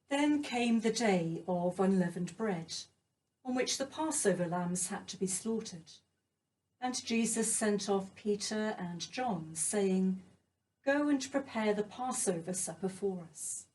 Then came the day of unleavened bread, on which the Passover lambs had to be slaughtered. And Jesus sent off Peter and John, saying, "Go and prepare the Passover supper for us."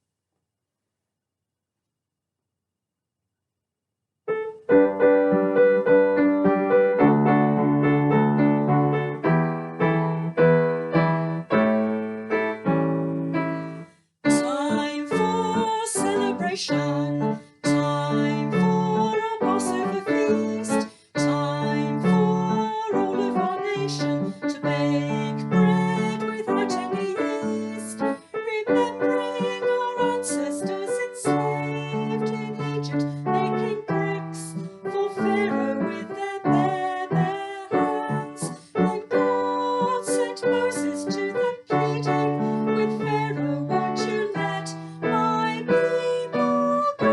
Time for celebration, time for our Passover feast, time for all of our nation to bake bread without any yeast, remembering our ancestors enslaved in Egypt, making bricks for Pharaoh with their bare hands. Then God sent Moses to them, pleading with Pharaoh, "Won't you let my people go?"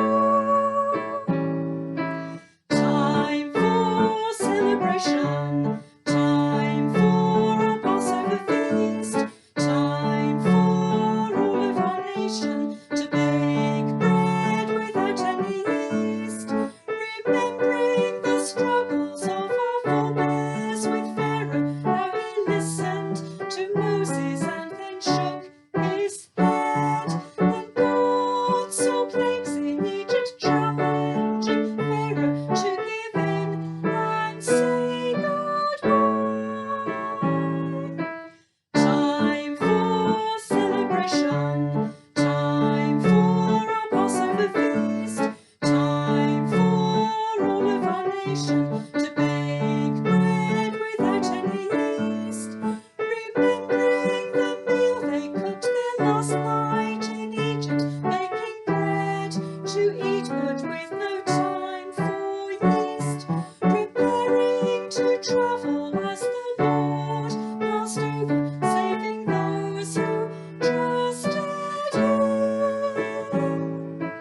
Time for celebration, time for our Passover feast, time for all of our nation to bake bread without any yeast, remembering the struggles of our forebears with Pharaoh, how he listened to Moses and then shook his head. Then God saw plagues in Egypt, challenging Pharaoh to give in and say goodbye. Time for celebration, time for our Passover feast, time for all of our nation to bake bread without any yeast, remembering the meal they cooked there last night in Egypt, baking bread to eat but with no time for yeast, preparing to travel as the Lord passed over, saving those who trusted him.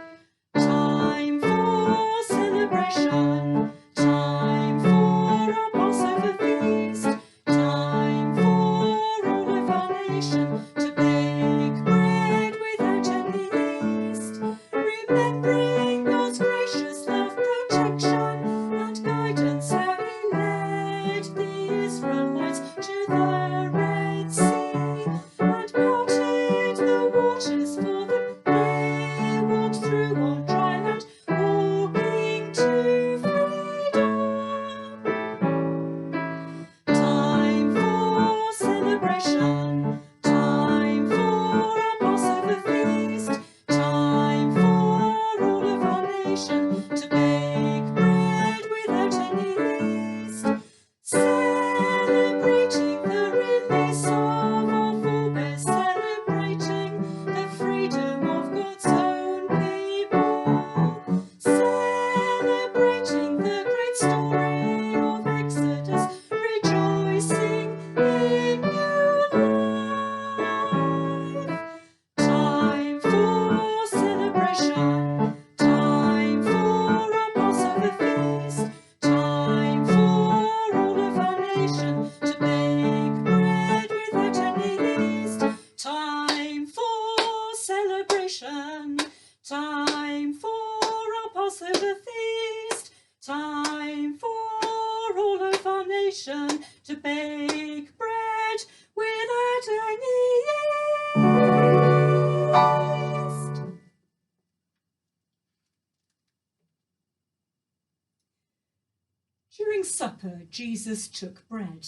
Time for celebration, time for our Passover feast, time for all of our nation to bake bread without any yeast, remembering God's gracious love, protection and guidance, how he led the Israelites to the Red Sea and parted the waters for them. They walked through on dry land, walking to freedom. Time for celebration, time for our Passover feast, time for all of our nation to bake bread without any yeast, celebrating the release of our forebears, celebrating the freedom of God's own people, celebrating the great story of Exodus, rejoicing in new life. Time for celebration, time for our Passover feast, time for all of our nation to bake bread without any yeast, time for celebration, time for our Passover feast, time for all of our nation to bake bread without any yeast. During supper, Jesus took bread,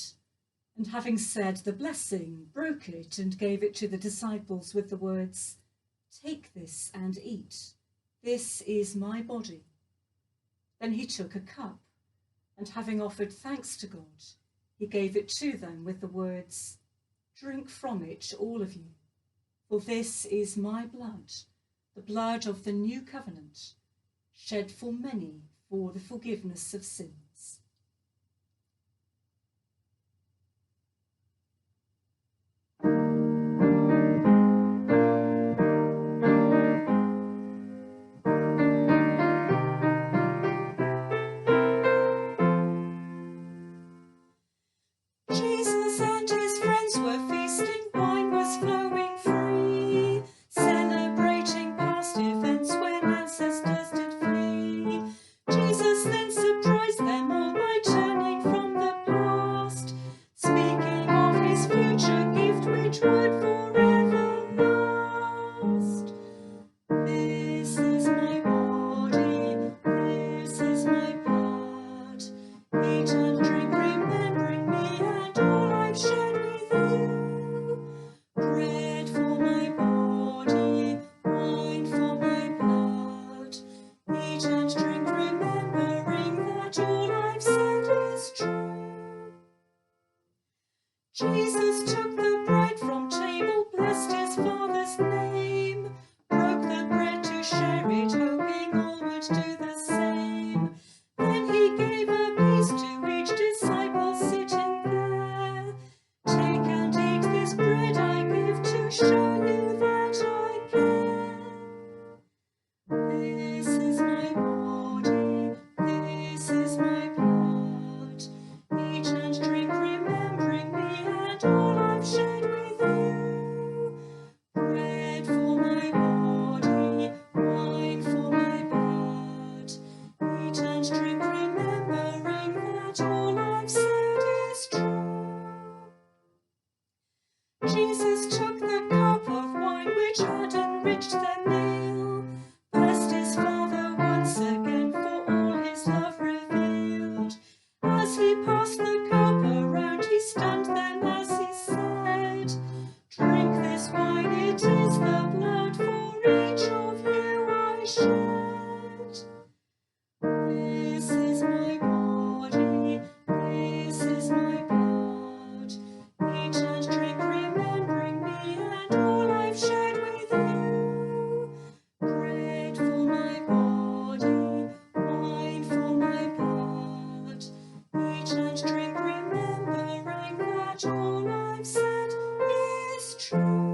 and having said the blessing, broke it and gave it to the disciples with the words, "Take this and eat. This is my body." Then he took a cup, and having offered thanks to God, he gave it to them with the words, "Drink from it, all of you, for this is my blood, the blood of the new covenant, shed for many for the forgiveness of sins." Jesus and his friends were feasting, wine was flowing free, celebrating past events when Jesus took the bread from table, blessed his Father's name, broke the bread to share it, hoping all would do the same. Then he gave a piece to each disciple sitting there. Take and eat this bread I give to show you that I care. This is my body, this is my blood. Eat and drink, remembering me and all I've shared with you. Bread for my body, wine for my blood. Eat and drink, remembering that all I've said is true. Jesus took the cup of wine which had enriched their meal, blessed his Father once again for all his love revealed. As he passed the cup around, he stunned them as he said, drink this wine, it is the blood for each of you I shed. This is my body, this is my blood. Eat and drink, remembering me and all I've shared with you. Bread for my body, wine for my blood. Eat and drink, remembering that all I've said is true.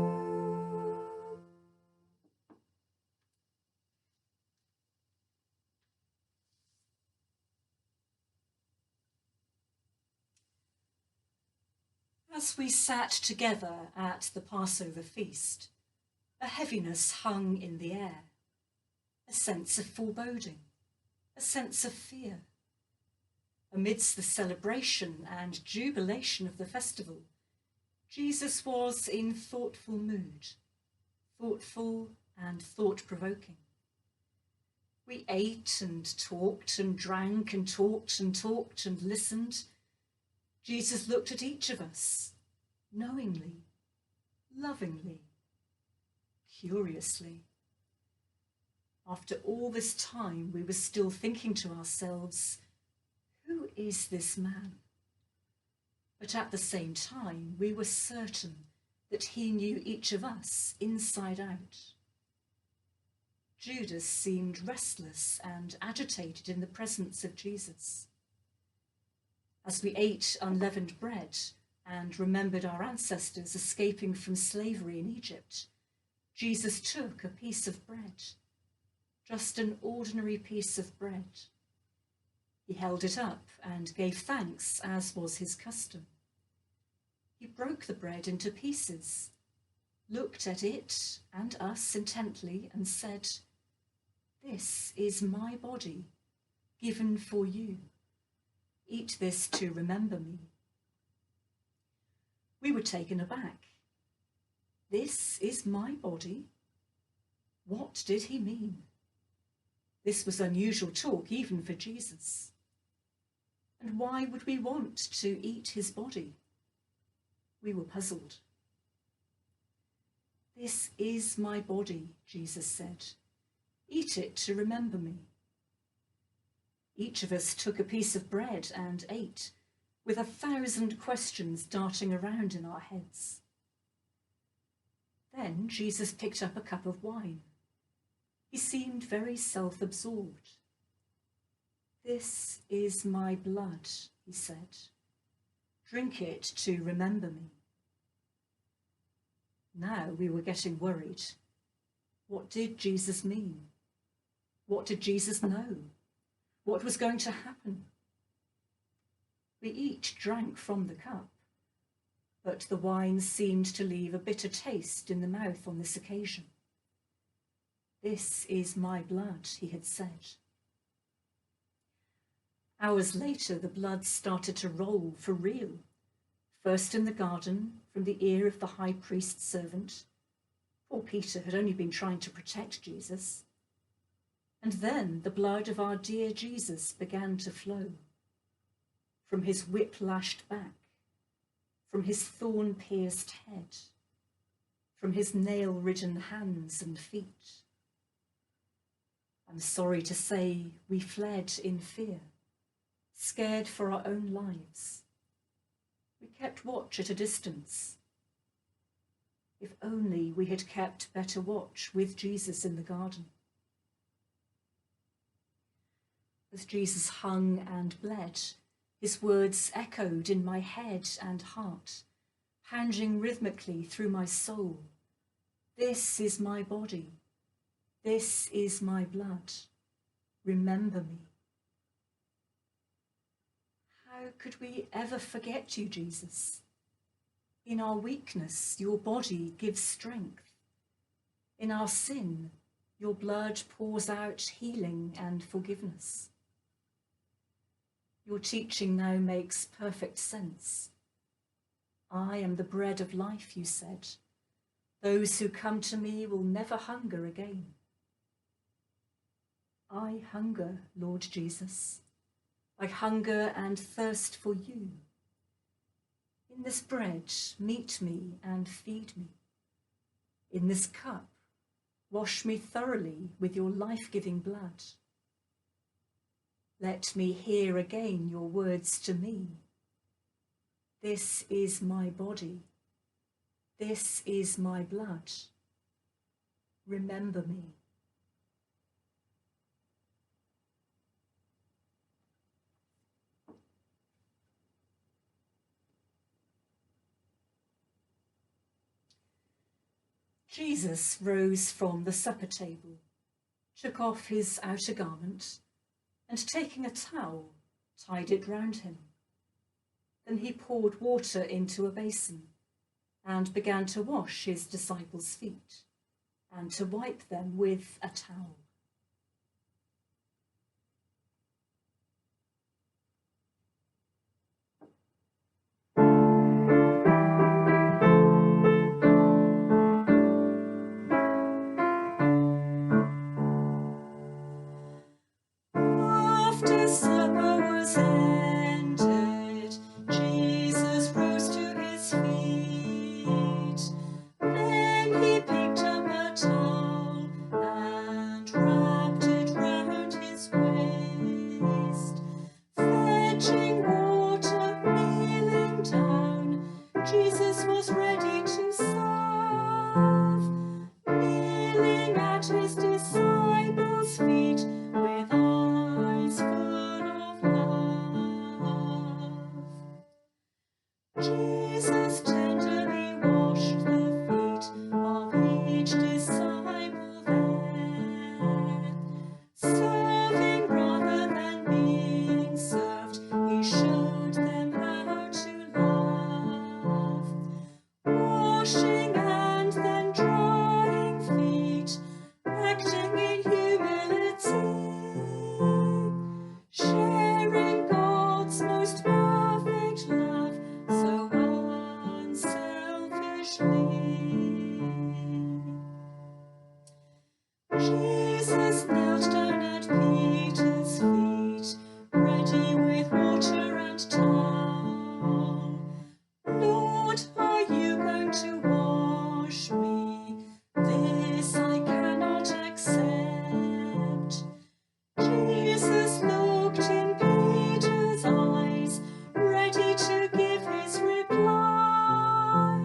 As we sat together at the Passover feast, a heaviness hung in the air, a sense of foreboding, a sense of fear. Amidst the celebration and jubilation of the festival, Jesus was in thoughtful mood, thoughtful and thought-provoking. We ate and talked and drank and talked and talked and listened. Jesus looked at each of us, knowingly, lovingly, curiously. After all this time, we were still thinking to ourselves, who is this man? But at the same time, we were certain that he knew each of us inside out. Judas seemed restless and agitated in the presence of Jesus. As we ate unleavened bread and remembered our ancestors escaping from slavery in Egypt, Jesus took a piece of bread, just an ordinary piece of bread. He held it up and gave thanks, as was his custom. He broke the bread into pieces, looked at it and us intently, and said, "This is my body, given for you. Eat this to remember me." We were taken aback. This is my body? What did he mean? This was unusual talk even for Jesus. And why would we want to eat his body? We were puzzled. "This is my body," Jesus said. "Eat it to remember me." Each of us took a piece of bread and ate, with 1,000 questions darting around in our heads. Then Jesus picked up a cup of wine. He seemed very self-absorbed. "This is my blood," he said. "Drink it to remember me." Now we were getting worried. What did Jesus mean? What did Jesus know? What was going to happen? We each drank from the cup, but the wine seemed to leave a bitter taste in the mouth on this occasion. "This is my blood," he had said. Hours later, the blood started to roll for real, first in the garden from the ear of the high priest's servant. Poor Peter had only been trying to protect Jesus. And then the blood of our dear Jesus began to flow from his whip-lashed back, from his thorn-pierced head, from his nail-ridden hands and feet. I'm sorry to say we fled in fear, scared for our own lives. We kept watch at a distance. If only we had kept better watch with Jesus in the garden. As Jesus hung and bled, his words echoed in my head and heart, pounding rhythmically through my soul. This is my body. This is my blood. Remember me. How could we ever forget you, Jesus? In our weakness, your body gives strength. In our sin, your blood pours out healing and forgiveness. Your teaching now makes perfect sense. I am the bread of life, you said. Those who come to me will never hunger again. I hunger, Lord Jesus. I hunger and thirst for you. In this bread, meet me and feed me. In this cup, wash me thoroughly with your life-giving blood. Let me hear again your words to me. This is my body. This is my blood. Remember me. Jesus rose from the supper table, took off his outer garment, and taking a towel, tied it round him. Then he poured water into a basin and began to wash his disciples' feet and to wipe them with a towel. After supper was ended, Jesus rose to his feet. Then he picked up a towel and wrapped it round his waist. Fetching water, kneeling down, Jesus was ready to serve. Kneeling at his disciples' feet with eyes full of love. Jesus tenderly washed the feet of each disciple there. Serving rather than being served, he showed them how to love. Washing and then drying feet, acting in humility, sharing God's most perfect love so unselfishly. Jesus knelt down at Peter's feet, ready with water and towel. Lord, are you going to wash me? This I cannot accept. Jesus looked in Peter's eyes, ready to give his reply.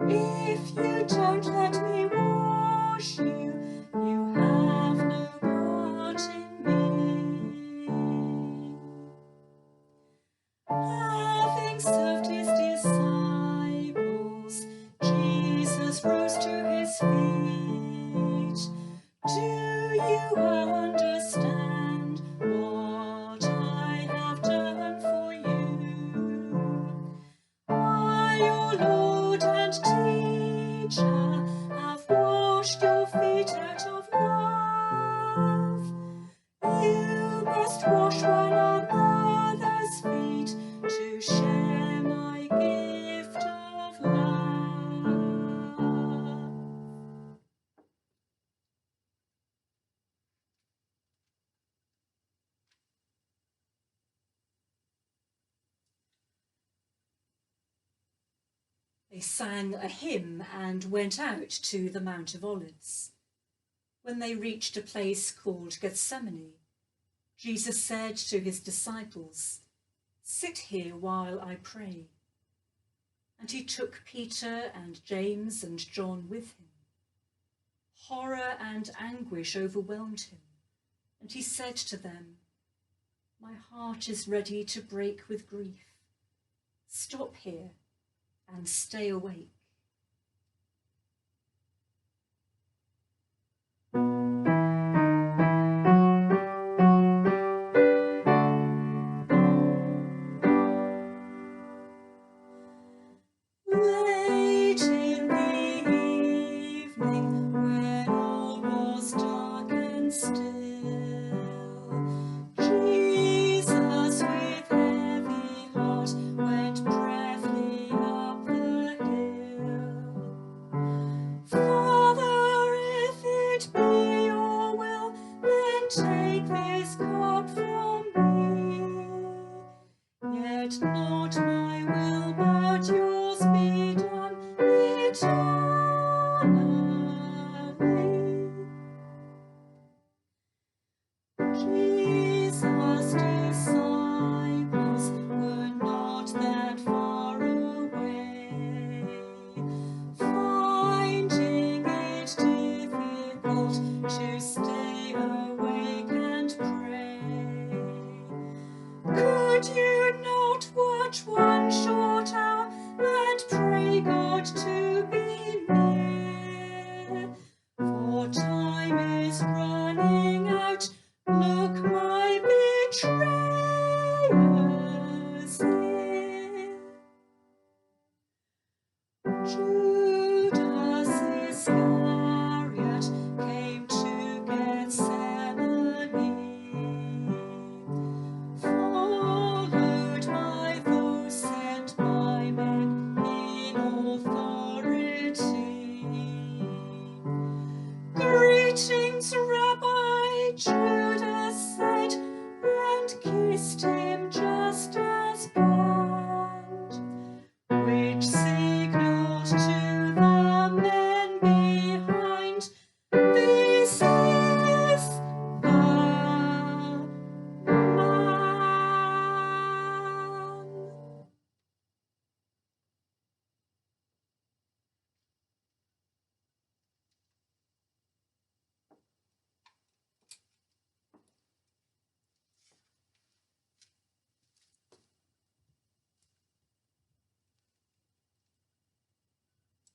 If you don't let me wash you, you have no part in me. Having served his disciples, Jesus rose to his feet. Do you understand what I have done for you? I, your Lord and teacher, have washed your feet out of love. You must wash one another's feet to share my gift of love. They sang a hymn and went out to the Mount of Olives. When they reached a place called Gethsemane, Jesus said to his disciples, "Sit here while I pray." And he took Peter and James and John with him. Horror and anguish overwhelmed him, and he said to them, "My heart is ready to break with grief. Stop here and stay awake."